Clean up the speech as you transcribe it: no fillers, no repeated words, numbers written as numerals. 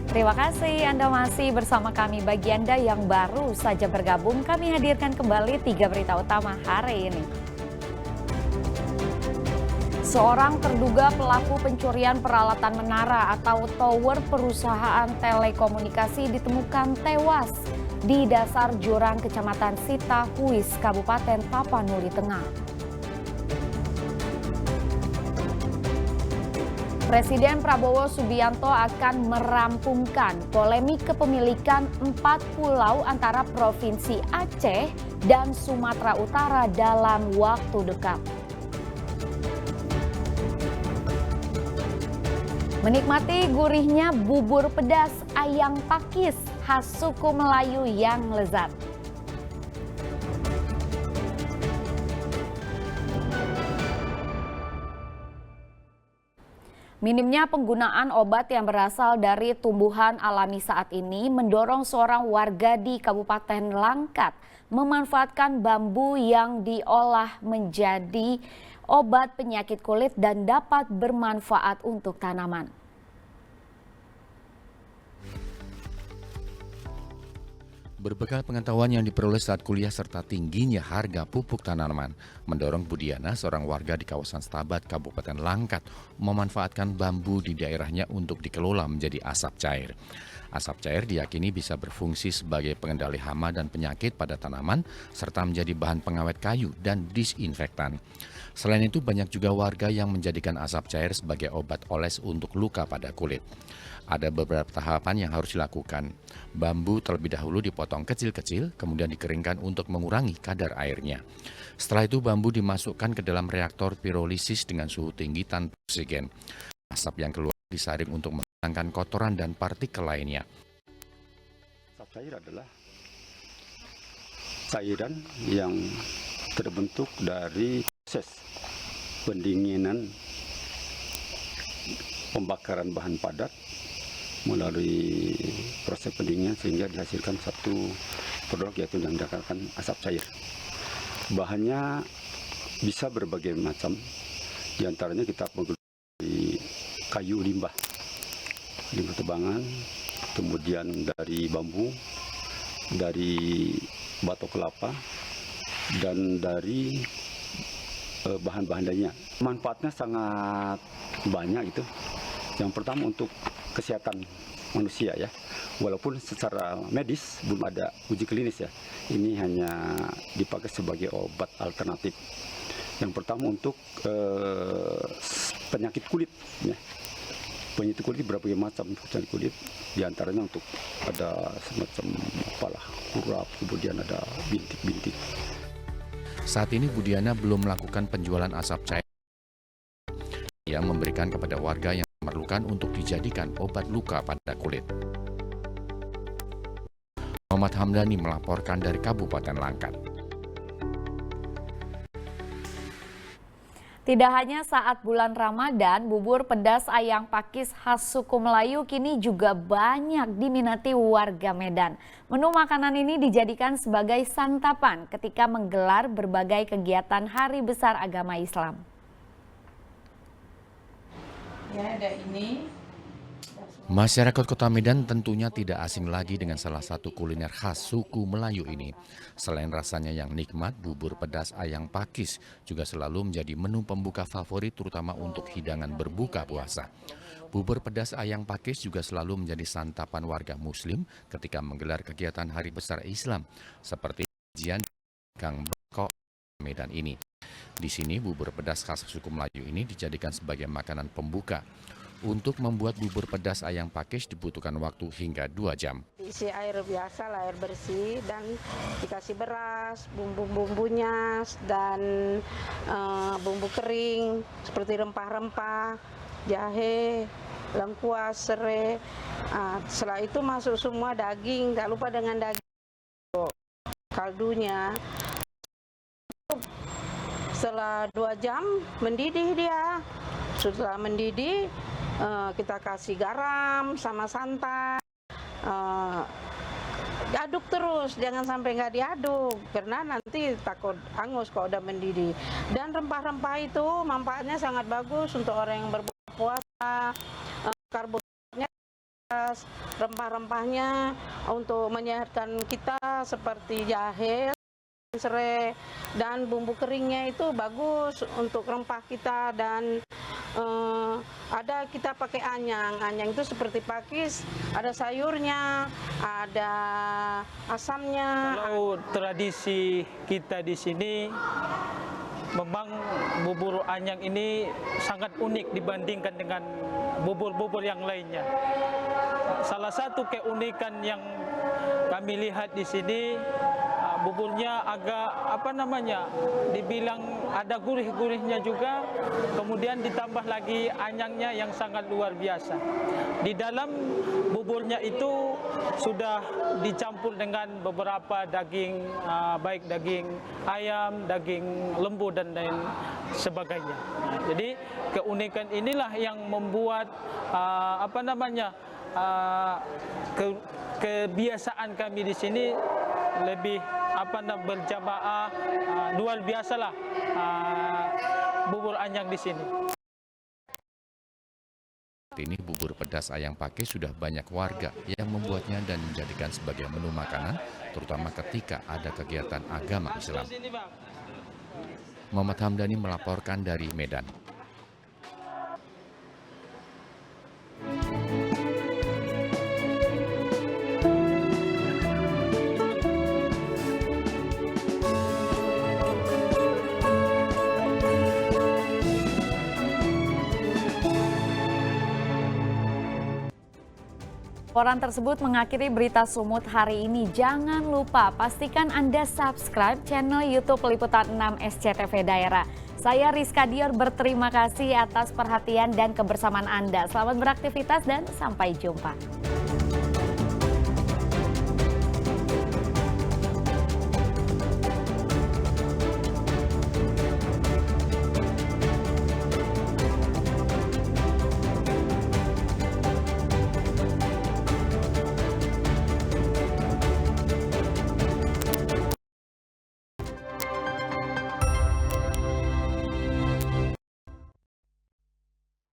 Terima kasih Anda masih bersama kami. Bagi Anda yang baru saja bergabung, kami hadirkan kembali 3 berita utama hari ini. Seorang terduga pelaku pencurian peralatan menara atau tower perusahaan telekomunikasi ditemukan tewas di dasar jurang Kecamatan Sitahuis, Kabupaten Tapanuli Tengah. Presiden Prabowo Subianto akan merampungkan polemik kepemilikan 4 pulau antara Provinsi Aceh dan Sumatera Utara dalam waktu dekat. Menikmati gurihnya bubur pedas ayam pakis khas suku Melayu yang lezat. Minimnya penggunaan obat yang berasal dari tumbuhan alami saat ini mendorong seorang warga di Kabupaten Langkat memanfaatkan bambu yang diolah menjadi obat penyakit kulit dan dapat bermanfaat untuk tanaman. Berbekal pengetahuan yang diperoleh saat kuliah serta tingginya harga pupuk tanaman, mendorong Budiana, seorang warga di kawasan Stabat, Kabupaten Langkat, memanfaatkan bambu di daerahnya untuk dikelola menjadi asap cair. Asap cair diyakini bisa berfungsi sebagai pengendali hama dan penyakit pada tanaman, serta menjadi bahan pengawet kayu dan disinfektan. Selain itu, banyak juga warga yang menjadikan asap cair sebagai obat oles untuk luka pada kulit. Ada beberapa tahapan yang harus dilakukan. Bambu terlebih dahulu dipotong kecil-kecil, kemudian dikeringkan untuk mengurangi kadar airnya. Setelah itu bambu dimasukkan ke dalam reaktor pirolisis dengan suhu tinggi tanpa oksigen. Asap yang keluar disaring untuk menghilangkan kotoran dan partikel lainnya. Asap cair adalah cairan yang terbentuk dari proses pendinginan pembakaran bahan padat melalui proses pendinginan sehingga dihasilkan satu produk yaitu yang dikatakan asap cair. Bahannya bisa berbagai macam, diantaranya kita menggunakan kayu limbah tebangan, kemudian dari bambu, dari batok kelapa, dan dari bahan-bahan lainnya. Manfaatnya sangat banyak itu. Yang pertama untuk kesehatan manusia ya, walaupun secara medis belum ada uji klinis ya, ini hanya dipakai sebagai obat alternatif. Yang pertama untuk penyakit kulit ya. Penyakit kulit berbagai macam penyakit kulit, diantaranya untuk ada semacam kepala kurap, kemudian ada bintik-bintik. Saat ini Budiana belum melakukan penjualan asap cair. Ia memberikan kepada warga yang memerlukan untuk dijadikan obat luka pada kulit. Muhammad Hamdani melaporkan dari Kabupaten Langkat. Tidak hanya saat bulan Ramadan, bubur pedas ayam pakis khas suku Melayu kini juga banyak diminati warga Medan. Menu makanan ini dijadikan sebagai santapan ketika menggelar berbagai kegiatan Hari Besar Agama Islam. Ya, ada ini. Masyarakat Kota Medan tentunya tidak asing lagi dengan salah satu kuliner khas suku Melayu ini. Selain rasanya yang nikmat, bubur pedas ayam pakis juga selalu menjadi menu pembuka favorit terutama untuk hidangan berbuka puasa. Bubur pedas ayam pakis juga selalu menjadi santapan warga Muslim ketika menggelar kegiatan Hari Besar Islam seperti kajian Gang Beko Medan ini. Di sini bubur pedas khas suku Melayu ini dijadikan sebagai makanan pembuka. Untuk membuat bubur pedas ayam pakis dibutuhkan waktu hingga 2 jam. Isi air biasa, air bersih, dan dikasih beras, bumbu-bumbunya, dan bumbu kering seperti rempah-rempah, jahe, lengkuas, serai. Setelah itu masuk semua daging, tak lupa dengan daging kaldunya. Setelah 2 jam mendidih dia. Setelah mendidih kita kasih garam sama santan, diaduk terus, jangan sampai nggak diaduk karena nanti takut hangus kalau udah mendidih. Dan rempah-rempah itu manfaatnya sangat bagus untuk orang yang berbuka puasa, karbohidratnya rempah-rempahnya untuk menyehatkan kita seperti jahe, serai, dan bumbu keringnya itu bagus untuk rempah kita. Dan ada kita pakai anyang itu seperti pakis, ada sayurnya, ada asamnya. Kalau tradisi kita di sini, memang bubur anyang ini sangat unik dibandingkan dengan bubur-bubur yang lainnya. Salah satu keunikan yang kami lihat di sini, buburnya agak dibilang ada gurih-gurihnya juga, kemudian ditambah lagi anyangnya yang sangat luar biasa. Di dalam buburnya itu sudah dicampur dengan beberapa daging, baik daging ayam, daging lembu dan lain sebagainya. Jadi keunikan inilah yang membuat kebiasaan kami di sini lebih berjamaah, luar biasalah bubur anyang di sini. Ini bubur pedas ayam pakis sudah banyak warga yang membuatnya dan menjadikan sebagai menu makanan, terutama ketika ada kegiatan agama Islam. Muhammad Hamdani melaporkan dari Medan. Laporan tersebut mengakhiri berita Sumut hari ini. Jangan lupa pastikan Anda subscribe channel YouTube Liputan 6 SCTV Daerah. Saya Rizka Dior berterima kasih atas perhatian dan kebersamaan Anda. Selamat beraktivitas dan sampai jumpa.